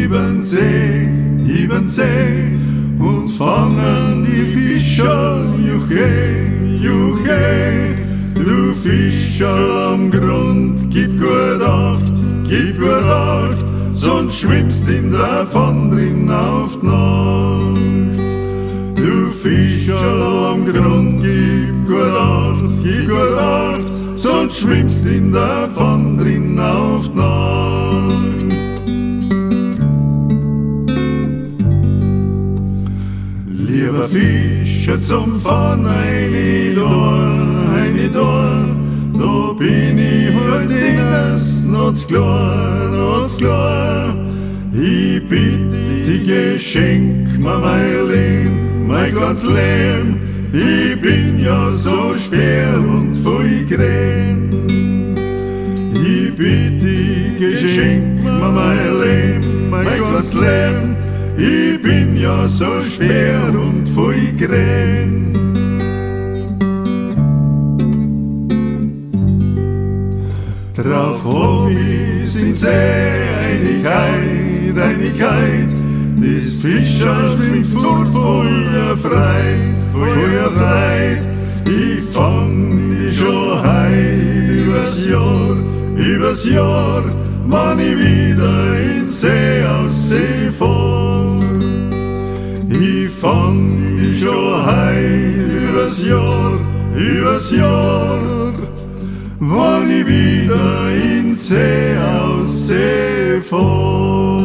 über den See und fangen die Fischer, juche, juche. Du Fischer am Grund, gib gut Acht, sonst schwimmst in der Pfann drin auf die Nacht. Du Fischer am Grund, gib gut Acht, sonst schwimmst in der Pfann drin auf die Nacht. Lieber Fischer zum Fahren, eine da bin ich halt innes, not's klar. Ich bitte dich, schenk mir mein ganz Leben. Ich bin ja so schwer und voll Gren. Ich bitte dich, schenk mir mein ganz Leben. Ich bin ja so schwer und voll Gren. Drauf hab ich's in See, Einigkeit, das Fischer schwimmt fort, voller Freit. Ich fang die schon heut übers Jahr, wann ich wieder in See aus See fahr. Ich fang die schon heut übers Jahr, wann ich wieder in See aus See fahr.